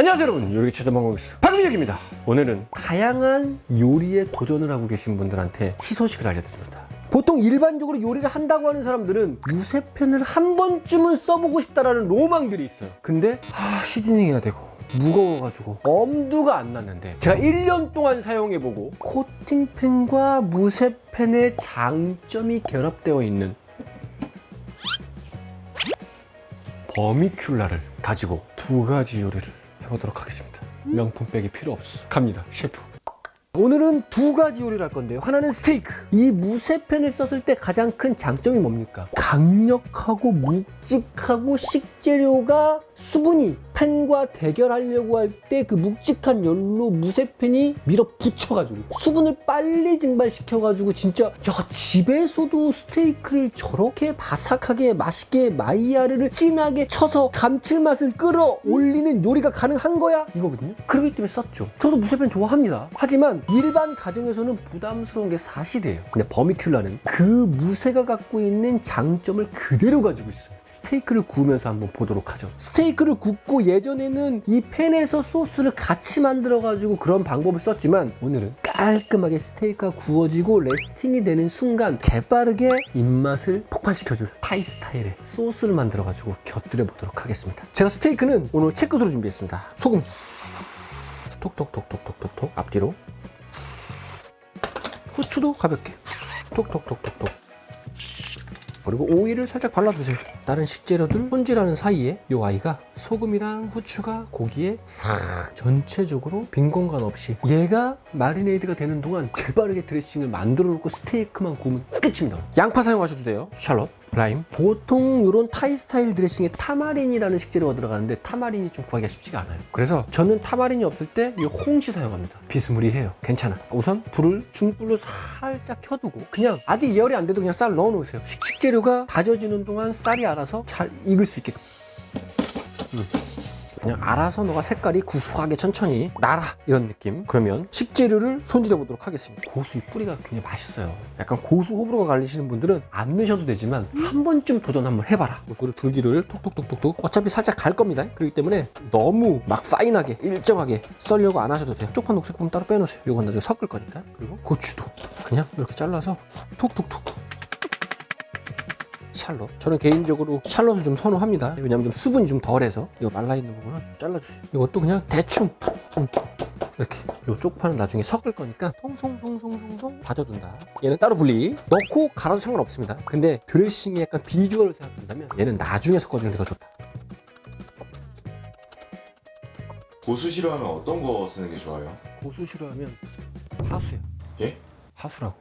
안녕하세요 여러분, 요리 최전방공익수 박민혁입니다. 오늘은 다양한 요리에 도전을 하고 계신 분들한테 희소식을 알려드립니다. 보통 일반적으로 요리를 한다고 하는 사람들은 무쇠팬을 한 번쯤은 써보고 싶다라는 로망들이 있어요. 근데 시즈닝 해야 되고 무거워가지고 엄두가 안 났는데, 제가 1년 동안 사용해보고 코팅팬과 무쇠팬의 장점이 결합되어 있는 버미큘라를 가지고 두 가지 요리를 해보도록 하겠습니다. 명품백이 필요 없어. 갑니다, 셰프. 오늘은 두 가지 요리를 할 건데요. 하나는 스테이크. 이 무쇠팬을 썼을 때 가장 큰 장점이 뭡니까? 강력하고 묵직하고 식재료가 수분이 팬과 대결하려고 할 때 그 묵직한 열로 무쇠팬이 밀어붙여가지고 수분을 빨리 증발시켜가지고 진짜 야, 집에서도 스테이크를 저렇게 바삭하게 맛있게 마이야르를 진하게 쳐서 감칠맛을 끌어올리는 요리가 가능한 거야? 이거거든요. 그렇기 때문에 썼죠. 저도 무쇠팬 좋아합니다. 하지만 일반 가정에서는 부담스러운 게 사실이에요. 근데 버미큘라는 그 무쇠가 갖고 있는 장점을 그대로 가지고 있어요. 스테이크를 구우면서 한번 보도록 하죠. 스테이크를 굽고 예전에는 이 팬에서 소스를 같이 만들어가지고 그런 방법을 썼지만, 오늘은 깔끔하게 스테이크가 구워지고 레스팅이 되는 순간 재빠르게 입맛을 폭발시켜줄 타이 스타일의 소스를 만들어가지고 곁들여 보도록 하겠습니다. 제가 스테이크는 오늘 체크드로 준비했습니다. 소금 톡톡톡톡톡톡톡 앞뒤로, 후추도 가볍게 톡톡톡톡톡, 그리고 오일을 살짝 발라주세요. 다른 식재료들 손질하는 사이에 이 아이가 소금이랑 후추가 고기에 싹 전체적으로 빈 공간 없이 얘가 마리네이드가 되는 동안 재빠르게 드레싱을 만들어 놓고 스테이크만 구우면 끝입니다. 양파 사용하셔도 돼요. 샬롯, 라임. 보통 이런 타이 스타일 드레싱에 타마린이라는 식재료가 들어가는데 타마린이 좀 구하기가 쉽지가 않아요. 그래서 저는 타마린이 없을 때 이 홍시 사용합니다. 비스무리해요. 괜찮아. 우선 불을 중불로 살짝 켜두고 그냥 아직 열이 안 돼도 그냥 쌀 넣어 놓으세요. 식재료가 다져지는 동안 쌀이 알아서 잘 익을 수 있게 그냥 알아서 너가 색깔이 구수하게 천천히 나라, 이런 느낌. 그러면 식재료를 손질해 보도록 하겠습니다. 고수 이 뿌리가 굉장히 맛있어요. 약간 고수 호불호가 갈리시는 분들은 안 넣으셔도 되지만 한 번쯤 도전 한번 해봐라. 고수를 줄기를 톡톡톡톡톡, 어차피 살짝 갈 겁니다. 그렇기 때문에 너무 막 파인하게 일정하게 썰려고 안 하셔도 돼요. 쪽파 녹색 부분 따로 빼놓으세요. 이건 나중에 섞을 거니까. 그리고 고추도 그냥 이렇게 잘라서 톡톡톡. 샬롯. 저는 개인적으로 샬롯을 좀 선호합니다. 왜냐면 좀 수분이 좀 덜해서. 이 말라있는 부분은 잘라주세요. 이것도 그냥 대충 이렇게. 이 쪽파는 나중에 섞을 거니까 송송송송송송 다져둔다. 얘는 따로 분리. 넣고 갈아도 상관없습니다. 근데 드레싱의 약간 비주얼을 생각한다면 얘는 나중에 섞어주는 게 더 좋다. 고수 싫어하면 어떤 거 쓰는 게 좋아요? 고수 싫어하면 하수야. 예? 하수라고.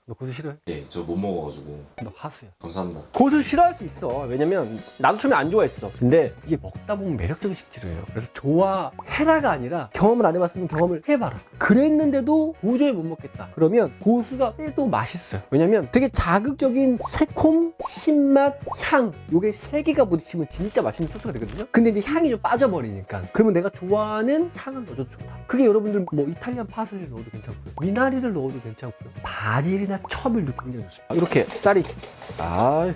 너 고수 싫어해? 네, 저 못 먹어가지고. 너 하수야. 감사합니다. 고수 싫어할 수 있어. 왜냐면 나도 처음에 안 좋아했어. 근데 이게 먹다 보면 매력적인 식재료예요. 그래서 좋아해라가 아니라 경험을 안 해봤으면 경험을 해봐라. 그랬는데도 도저히 못 먹겠다. 그러면 고수가 또 맛있어요. 왜냐면 되게 자극적인 새콤, 신맛, 향, 요게 세 개가 부딪히면 진짜 맛있는 소스가 되거든요. 근데 이제 향이 좀 빠져버리니까 그러면 내가 좋아하는 향을 넣어도 좋다. 그게 여러분들 뭐 이탈리안 파슬리를 넣어도 괜찮고요, 미나리를 넣어도 괜찮고요, 바질이나 첨을도 굉장히 좋습니다. 이렇게 쌀이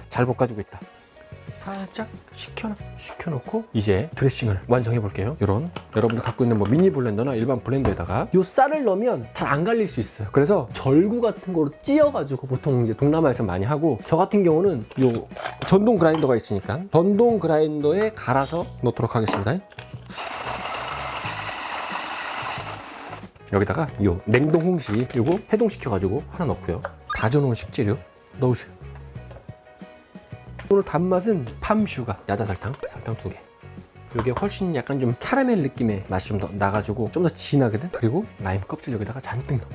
잘 볶아주고 있다. 살짝 식혀놓고 이제 드레싱을 완성해 볼게요. 이런 여러분들 갖고 있는 뭐 미니 블렌더나 일반 블렌더에다가 이 쌀을 넣으면 잘 안 갈릴 수 있어요. 그래서 절구 같은 거로 찧어가지고 보통 이제 동남아에서 많이 하고, 저 같은 경우는 요 전동 그라인더가 있으니까 전동 그라인더에 갈아서 넣도록 하겠습니다. 여기다가 요 냉동 홍시 요거 해동시켜가지고 하나 넣고요, 다져놓은 식재료 넣으세요. 오늘 단맛은 팜슈가, 야자설탕, 설탕 2개. 요게 훨씬 약간 좀 캐러멜 느낌의 맛이 좀 더 나가지고 좀 더 진하거든. 그리고 라임 껍질 여기다가 잔뜩 넣어.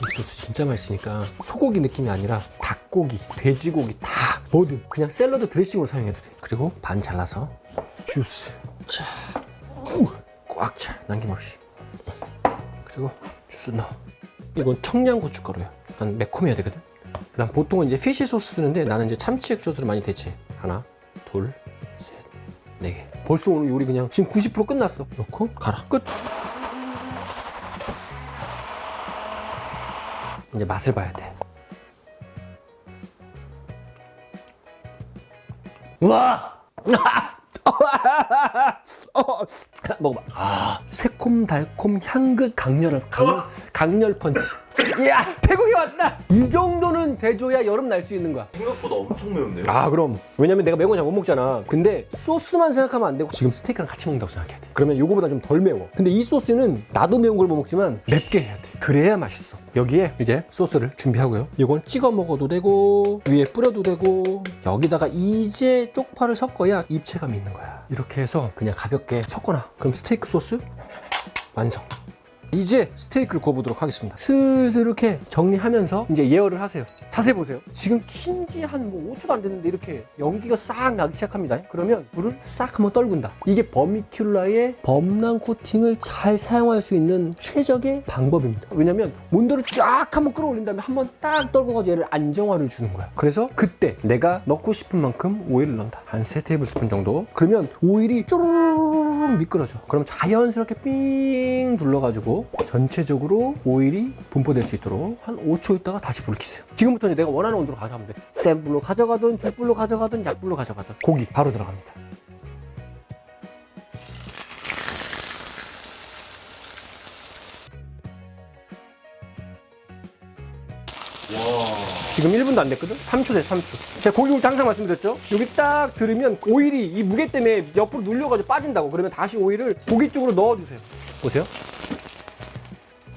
이 소스 진짜 맛있으니까 소고기 느낌이 아니라 닭고기, 돼지고기 다 뭐든 그냥 샐러드 드레싱으로 사용해도 돼. 그리고 반 잘라서 주스 자, 꽉 차, 남김없이. 그리고 주스 넣어. 이건 청양고춧가루야. 약간 매콤해야 되거든. 그 다음 보통은 이제 피쉬 소스 쓰는데 나는 이제 참치 액젓으로 많이 대체. 하나, 둘, 셋, 네 개. 벌써 오늘 요리 그냥 지금 90% 끝났어. 넣고 갈아. 끝. 이제 맛을 봐야 돼. 우와! 먹어봐. 새콤달콤 향긋 강렬 펀치. 이야, 태국이 왔다. 이 정도는 대줘야 여름 날 수 있는 거야. 생각보다 엄청 매운데요? 그럼. 왜냐면 내가 매운 거 잘 못 먹잖아. 근데 소스만 생각하면 안 되고 지금 스테이크랑 같이 먹는다고 생각해야 돼. 그러면 요거보다 좀 덜 매워. 근데 이 소스는 나도 매운 걸 못 먹지만 맵게 해야 돼. 그래야 맛있어. 여기에 이제 소스를 준비하고요. 이건 찍어 먹어도 되고 위에 뿌려도 되고, 여기다가 이제 쪽파를 섞어야 입체감이 있는 거야. 이렇게 해서 그냥 가볍게 섞어놔. 그럼 스테이크 소스 완성. 이제 스테이크를 구워보도록 하겠습니다. 슬슬 이렇게 정리하면서 이제 예열을 하세요. 자세히 보세요. 지금 킨지 한 5초도 안 됐는데 이렇게 연기가 싹 나기 시작합니다. 그러면 불을 싹 한번 떨군다. 이게 버미큘라의 범람 코팅을 잘 사용할 수 있는 최적의 방법입니다. 왜냐면 온도를 쫙 한번 끌어올린 다음에 한번 딱 떨궈가지고 얘를 안정화를 주는 거야. 그래서 그때 내가 넣고 싶은 만큼 오일을 넣는다. 한 3테이블스푼 정도. 그러면 오일이 쪼르르르 미끄러져. 그럼 자연스럽게 삥 둘러가지고 전체적으로 오일이 분포될 수 있도록 한 5초 있다가 다시 불을 켜세요. 지금부터 이제 내가 원하는 온도로 가져가면 돼. 센 불로 가져가든 중불로 가져가든 약불로 가져가든 고기 바로 들어갑니다. 지금 1분도 안 됐거든? 3초 됐어, 3초. 제가 고기 올 때 항상 말씀드렸죠? 여기 딱 들으면 오일이 이 무게 때문에 옆으로 눌려가지고 빠진다고. 그러면 다시 오일을 고기 쪽으로 넣어주세요. 보세요.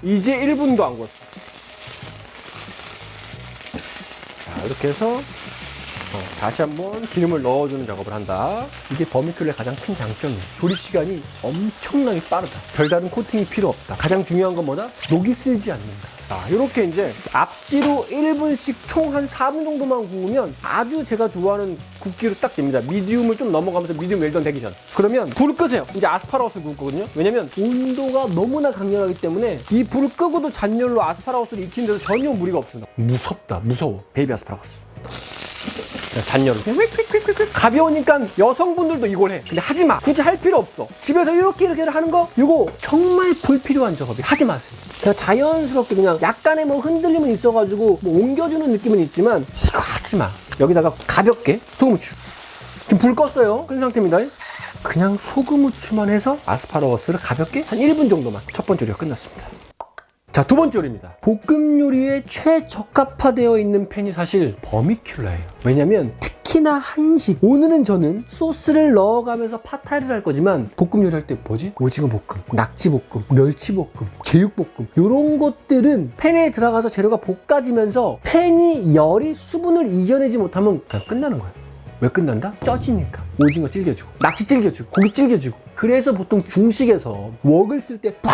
이제 1분도 안 구웠어. 자, 이렇게 해서 다시 한번 기름을 넣어주는 작업을 한다. 이게 버미큘라의 가장 큰 장점이에요. 조리 시간이 엄청나게 빠르다. 별다른 코팅이 필요 없다. 가장 중요한 건 뭐다? 녹이 슬지 않는다. 자, 이렇게 이제 앞뒤로 1분씩 총 한 4분 정도만 구우면 아주 제가 좋아하는 굽기로 딱 됩니다. 미디움을 좀 넘어가면서 미디움 웰던 되기 전. 그러면 불을 끄세요. 이제 아스파라거스를 구울 거거든요. 왜냐면 온도가 너무나 강렬하기 때문에 이 불을 끄고도 잔열로 아스파라거스를 익히는 데도 전혀 무리가 없습니다. 무섭다. 무서워. 베이비 아스파라거스. 잔열로 가벼우니까 여성분들도 이걸 해. 근데 하지 마. 굳이 할 필요 없어. 집에서 이렇게 하는 거 이거 정말 불필요한 작업이. 하지 마세요. 그냥 자연스럽게 그냥 약간의 뭐 흔들림은 있어가지고 뭐 옮겨주는 느낌은 있지만 이거 하지 마. 여기다가 가볍게 소금 후추. 지금 불 껐어요. 끈 상태입니다. 그냥 소금 후추만 해서 아스파라거스를 가볍게 한 1분 정도만. 첫 번째 요리가 끝났습니다. 자, 두 번째 요리입니다. 볶음 요리에 최적합화되어 있는 팬이 사실 버미큘라예요. 왜냐면 특히나 한식. 오늘은 저는 소스를 넣어가면서 팟타이를 할 거지만 볶음 요리할 때 뭐지? 오징어 볶음, 낙지 볶음, 멸치 볶음, 제육 볶음 이런 것들은 팬에 들어가서 재료가 볶아지면서 팬이 열이 수분을 이겨내지 못하면 그냥 끝나는 거예요. 왜 끝난다? 쪄지니까. 오징어 질겨지고, 낙지 질겨지고, 고기 질겨지고. 그래서 보통 중식에서 웍을 쓸 때 팍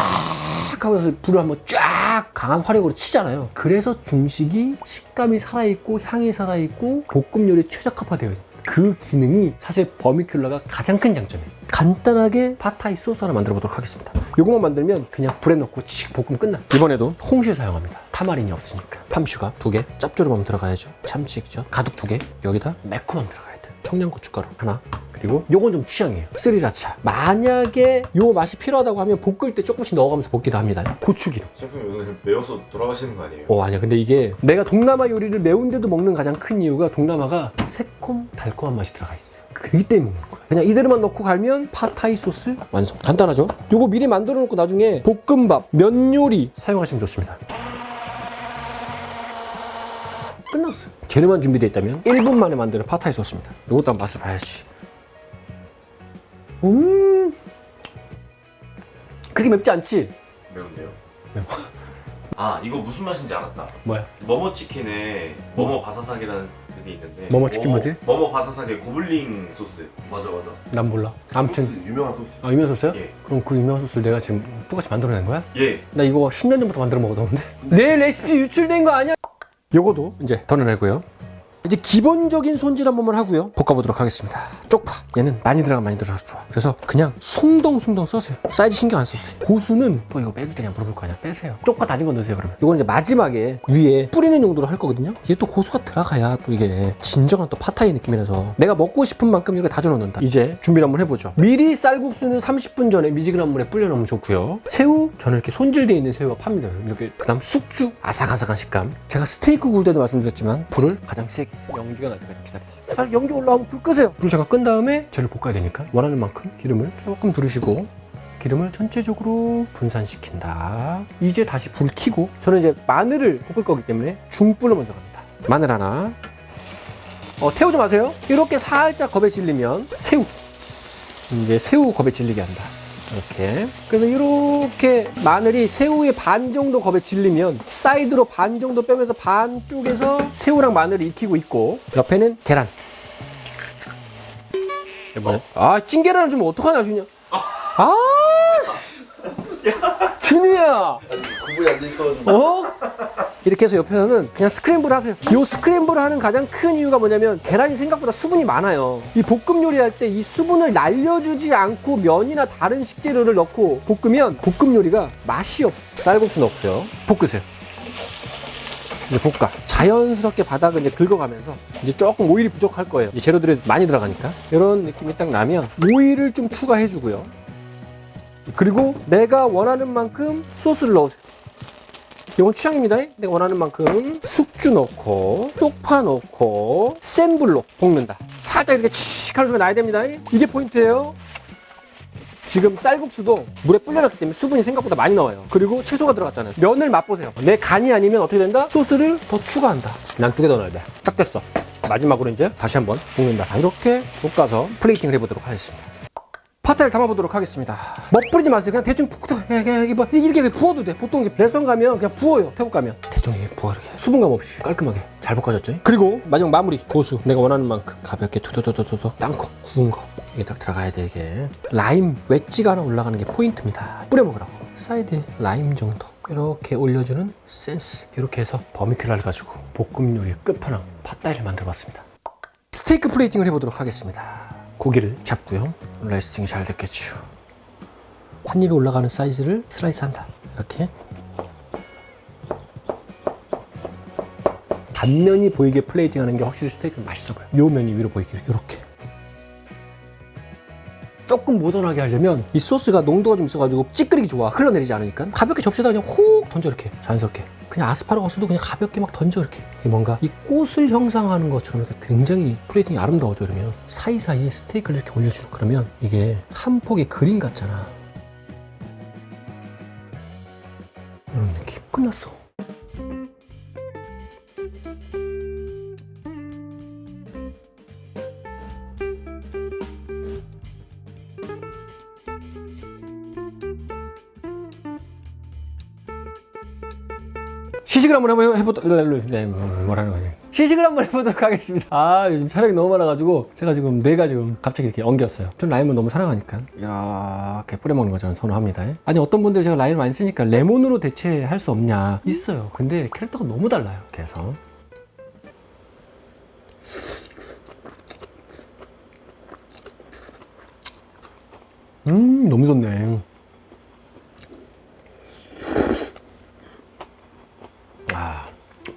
하면서 불을 한번 쫙 강한 화력으로 치잖아요. 그래서 중식이 식감이 살아있고 향이 살아있고 볶음 요리에 최적화되어 있는 그 기능이 사실 버미큘라가 가장 큰 장점이에요. 간단하게 팟타이 소스 하나 만들어 보도록 하겠습니다. 이것만 만들면 그냥 불에 넣고 칙 볶으면 끝나. 이번에도 홍시 사용합니다. 타마린이 없으니까. 팜슈가 2개, 짭조름함 들어가야죠. 참치 액젓 가득 2개, 여기다 매콤함 들어가야 돼. 청양고춧가루 하나, 그리고 요건 좀 취향이에요. 스리라차. 만약에 요 맛이 필요하다고 하면 볶을 때 조금씩 넣어가면서 볶기도 합니다. 고추기름. 셰프님 오늘 매워서 돌아가시는 거 아니에요? 아니야. 근데 이게 내가 동남아 요리를 매운데도 먹는 가장 큰 이유가 동남아가 새콤 달콤한 맛이 들어가 있어요. 그렇기 때문에 먹는 거야. 그냥 이대로만 넣고 갈면 팟타이 소스 완성. 간단하죠? 요거 미리 만들어 놓고 나중에 볶음밥, 면 요리 사용하시면 좋습니다. 끝났어요. 재료만 준비되어 있다면 1분 만에 만드는 팟타이 소스입니다. 요것도 한번 맛을 봐야지. 그렇게 맵지 않지? 매운데요? 매워. 아, 이거 무슨 맛인지 알았다. 뭐야? 머머 치킨에 머머 바사삭이라는 그게 있는데 머머 치킨 뭐지? 머머 바사삭의 고블링 소스. 맞아. 난 몰라. 아무튼 소스, 유명한 소스. 아, 유명한 소스요? 예. 그럼 그 유명한 소스를 내가 지금 똑같이 만들어낸 거야? 예. 나 이거 10년 전부터 만들어 먹었는데 내 레시피 유출된 거 아니야? 요거도 이제 덜어내고요. 이제 기본적인 손질 한 번만 하고요. 볶아보도록 하겠습니다. 쪽파. 얘는 많이 들어가서 좋아. 그래서 그냥 숭덩숭덩 써세요. 사이즈 신경 안 써도 돼. 고수는 또 이거 빼도 되냐 물어볼 거 아니야. 빼세요. 쪽파 다진 거 넣으세요. 그러면 이건 이제 마지막에 위에 뿌리는 용도로 할 거거든요. 이게 또 고수가 들어가야 또 이게 진정한 또 팟타이 느낌이라서 내가 먹고 싶은 만큼 이렇게 다져 넣는다. 이제 준비를 한번 해보죠. 미리 쌀국수는 30분 전에 미지근한 물에 불려놓으면 좋고요. 새우, 저는 이렇게 손질되어 있는 새우가 팝니다. 이렇게. 그다음 숙주, 아삭아삭한 식감. 제가 스테이크 구울 때도 말씀드렸지만 불을 가장 세게. 연기가 날 때까지 기다리세요. 자, 연기 올라오면 불 끄세요. 불 잠깐 끈 다음에 쟤를 볶아야 되니까 원하는 만큼 기름을 조금 두르시고 기름을 전체적으로 분산시킨다. 이제 다시 불 켜고 저는 이제 마늘을 볶을 거기 때문에 중불로 먼저 갑니다. 마늘 하나. 태우지 마세요. 이렇게 살짝 겁에 질리면 새우. 이제 새우 겁에 질리게 한다. 이렇게. 그래서 이렇게 마늘이 새우의 반 정도 겁에 질리면 사이드로 반 정도 빼면서 반쪽에서 새우랑 마늘을 익히고 있고 옆에는 계란. 찐계란을 주면 어떡하냐, 준이야. 준이야. 구분이 안 돼 있어가지고. 이렇게 해서 옆에서는 그냥 스크램블 하세요. 이 스크램블을 하는 가장 큰 이유가 뭐냐면 계란이 생각보다 수분이 많아요. 이 볶음 요리할 때 이 수분을 날려주지 않고 면이나 다른 식재료를 넣고 볶으면 볶음 요리가 맛이 없어. 쌀국수 넣고요. 볶으세요. 이제 볶아. 자연스럽게 바닥을 이제 긁어가면서 이제 조금 오일이 부족할 거예요. 이제 재료들이 많이 들어가니까. 이런 느낌이 딱 나면 오일을 좀 추가해주고요. 그리고 내가 원하는 만큼 소스를 넣으세요. 이건 취향입니다. 내가 원하는 만큼 숙주 넣고 쪽파 넣고 센 불로 볶는다. 살짝 이렇게 칙 하는 소리가 나야 됩니다. 이게 포인트예요. 지금 쌀국수도 물에 불려놨기 때문에 수분이 생각보다 많이 나와요. 그리고 채소가 들어갔잖아요. 면을 맛보세요. 내 간이 아니면 어떻게 된다? 소스를 더 추가한다. 난 2개 더 넣어야 돼. 딱 됐어. 마지막으로 이제 다시 한번 볶는다. 이렇게 볶아서 플레이팅을 해보도록 하겠습니다. 파타를 담아보도록 하겠습니다. 뿌리지 마세요. 그냥 대충 이렇게 부어도 돼. 보통 레스토랑 가면 그냥 부어요. 태국 가면 대충 이렇게 부어. 이렇게 수분감 없이 깔끔하게 잘 볶아졌죠. 그리고 마지막 마무리 고수 내가 원하는 만큼 가볍게 투두두두두 땅콩 구운 거 이게 딱 들어가야 돼. 이게 라임 웨지가 하나 올라가는 게 포인트입니다. 뿌려 먹으라고. 사이드에 라임 정도 이렇게 올려주는 센스. 이렇게 해서 버미큐라를 가지고 볶음 요리의 끝판왕 팟타이를 만들어봤습니다. 스테이크 플레이팅을 해보도록 하겠습니다. 고기를 잡고요. 레스팅이 잘 됐겠죠. 한 입에 올라가는 사이즈를 슬라이스 한다. 이렇게. 단면이 보이게 플레이팅 하는 게 확실히 스테이크는 맛있어 보여요. 요 면이 위로 보이게 이렇게. 조금 모던하게 하려면 이 소스가 농도가 좀 있어가지고 찌끄리기 좋아. 흘러내리지 않으니까 가볍게 접시에다 그냥 혹 던져. 이렇게 자연스럽게 그냥 아스파라거스도 그냥 가볍게 막 던져. 이렇게 뭔가 이 꽃을 형상하는 것처럼 이렇게 굉장히 플레이팅이 아름다워져. 그러면 사이사이에 스테이크를 이렇게 올려주고 그러면 이게 한 폭의 그림 같잖아. 이런 느낌. 끝났어. 시식을 한번 뭐라는 거지? 시식을 한번 해보도록 하겠습니다. 요즘 촬영이 너무 많아가지고 제가 지금 뇌가 지금 갑자기 이렇게 엉겼어요. 전 라임을 너무 사랑하니까 이렇게 뿌려먹는 거 저는 선호합니다. 아니 어떤 분들이 제가 라임을 많이 쓰니까 레몬으로 대체할 수 없냐 있어요. 근데 캐릭터가 너무 달라요. 그래서 너무 좋네.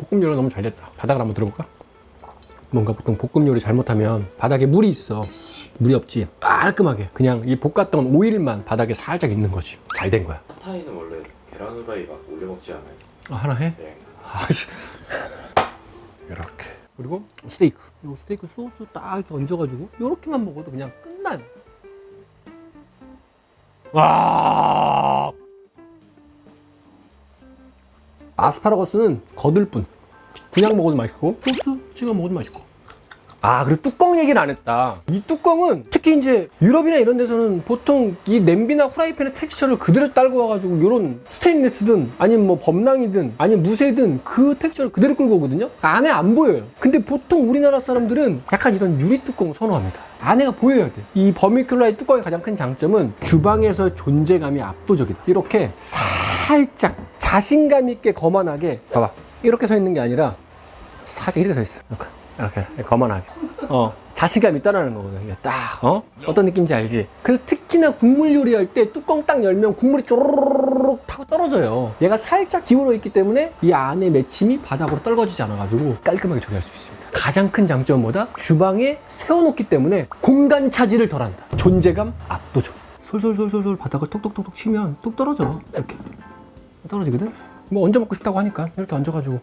볶음 요리 너무 잘 됐다. 바닥을 한번 들어볼까? 뭔가 보통 볶음 요리 잘못하면 바닥에 물이 있어. 물이 없지. 깔끔하게 그냥 이 볶았던 오일만 바닥에 살짝 있는 거지. 잘 된 거야. 팟타이는 원래 계란 후라이 막 올려 먹지 않아요? 하나 해? 네. 이렇게. 그리고 스테이크. 이 스테이크 소스 딱 이렇게 얹어가지고 이렇게만 먹어도 그냥 끝나요. 와. 아스파라거스는 거들 뿐. 그냥 먹어도 맛있고 소스 찍어 먹어도 맛있고. 그리고 뚜껑 얘기를 안 했다. 이 뚜껑은 특히 이제 유럽이나 이런 데서는 보통 이 냄비나 후라이팬의 텍스처를 그대로 딸고 와가지고 이런 스테인리스든 아니면 뭐 범랑이든 아니면 무쇠든 그 텍스처를 그대로 끌고 오거든요. 안에 안 보여요. 근데 보통 우리나라 사람들은 약간 이런 유리 뚜껑 선호합니다. 안에가 보여야 돼. 이 버미큘라의 뚜껑의 가장 큰 장점은 주방에서 존재감이 압도적이다. 이렇게 살짝 자신감 있게 거만하게 봐봐. 이렇게 서 있는 게 아니라 살짝 이렇게 서 있어. 이렇게 거만하게. 자신감 있다라는 거거든. 이게 딱 어떤 느낌인지 알지? 그래서 특히나 국물 요리할 때 뚜껑 딱 열면 국물이 쪼르륵 타고 떨어져요. 얘가 살짝 기울어 있기 때문에 이 안에 맺힘이 바닥으로 떨궈지지 않아가지고 깔끔하게 조리할 수 있습니다. 가장 큰 장점은 뭐다? 주방에 세워놓기 때문에 공간 차지를 덜한다. 존재감 압도적. 솔솔솔솔 바닥을 톡톡톡톡 치면 뚝 떨어져. 이렇게 떨어지거든? 뭐 얹어 먹고 싶다고 하니까 이렇게 얹어가지고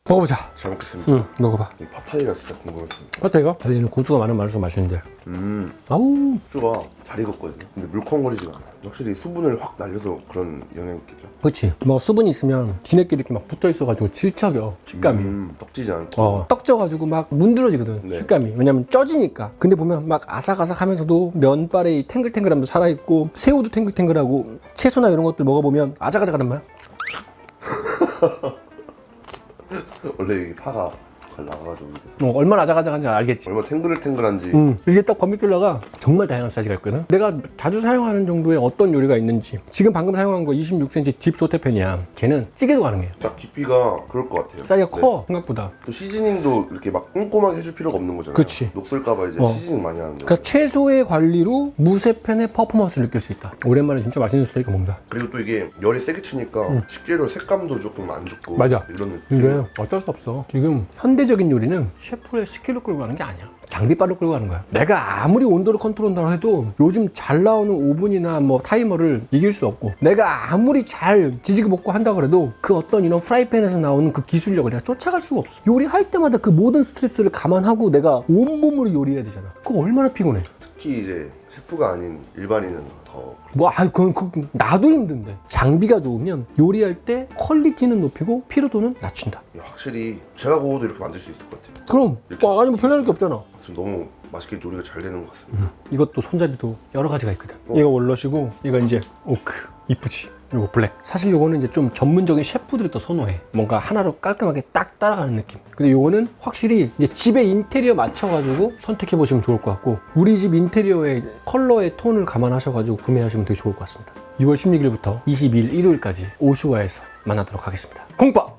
먹어보자. 잘 먹겠습니다. 응, 먹어봐. 이 팟타이가 진짜 궁금했습니다. 어때 이거? 달리는 고수가 많은 말수록 맛있는데. 아우. 수가 잘 익었거든요. 근데 물컹거리지가 않아요. 확실히 수분을 확 날려서 그런 영향이 있겠죠. 그렇지. 뭐 수분이 있으면 뒤늦게 이렇게 막 붙어 있어가지고 질척여 식감이. 떡지지 않고. 떡져가지고 막 문드러지거든. 네. 식감이. 왜냐면 쪄지니까. 근데 보면 막 아삭아삭하면서도 면발에 이 탱글탱글함도 살아있고 새우도 탱글탱글하고 채소나 이런 것들 먹어보면 아작아작하단 말이야. 원래 이 파가 잘 나가가지고 이게 얼마나 아작아작한지 알겠지. 얼마나 탱글탱글한지. 이게 딱 건미필러가 정말 다양한 사이즈가 있거든. 내가 자주 사용하는 정도의 어떤 요리가 있는지. 지금 방금 사용한 거 26cm 딥 소테팬이야. 걔는 찌개도 가능해요. 딱 깊이가 그럴 것 같아요. 사이즈가 네. 커 생각보다. 또 시즈닝도 이렇게 막 꼼꼼하게 해줄 필요가 없는 거잖아요. 그치. 녹슬까봐 이제 시즈닝 많이 하는데. 그러니까 최소의 관리로 무쇠팬의 퍼포먼스를 느낄 수 있다. 오랜만에 진짜 맛있는 스테이크 먹는다. 그리고 또 이게 열이 세게 치니까 식재료 색감도 조금 안 죽고. 맞아. 이런 느낌. 이게 어쩔 수 없어. 지금 현대적인 요리는 셰프의 스킬로 끌고 가는 게 아니야. 장비빨로 끌고 가는 거야. 내가 아무리 온도를 컨트롤한다고 해도 요즘 잘 나오는 오븐이나 뭐 타이머를 이길 수 없고, 내가 아무리 잘 지지고 볶고 한다고 해도 그 어떤 이런 프라이팬에서 나오는 그 기술력을 내가 쫓아갈 수가 없어. 요리할 때마다 그 모든 스트레스를 감안하고 내가 온몸으로 요리해야 되잖아. 그거 얼마나 피곤해. 특히 이제 셰프가 아닌 일반인은 더. 그건 나도 힘든데. 장비가 좋으면 요리할 때 퀄리티는 높이고 피로도는 낮춘다. 확실히 제가 구워도 이렇게 만들 수 있을 것 같아요. 그럼 아니 뭐 별다를 게 없잖아. 지금 너무 맛있게 요리가 잘 되는 것 같습니다. 이것도 손잡이도 여러 가지가 있거든. 이거 월넛이고, 이거 이제 오크. 이쁘지? 이거 블랙. 사실 요거는 이제 좀 전문적인 셰프들이 또 선호해. 뭔가 하나로 깔끔하게 딱 따라가는 느낌. 근데 요거는 확실히 이제 집의 인테리어 맞춰가지고 선택해 보시면 좋을 것 같고, 우리 집 인테리어의 컬러의 톤을 감안하셔가지고 구매하시면 되게 좋을 것 같습니다. 6월 16일부터 22일 일요일까지 오슈가에서 만나도록 하겠습니다. 공빠!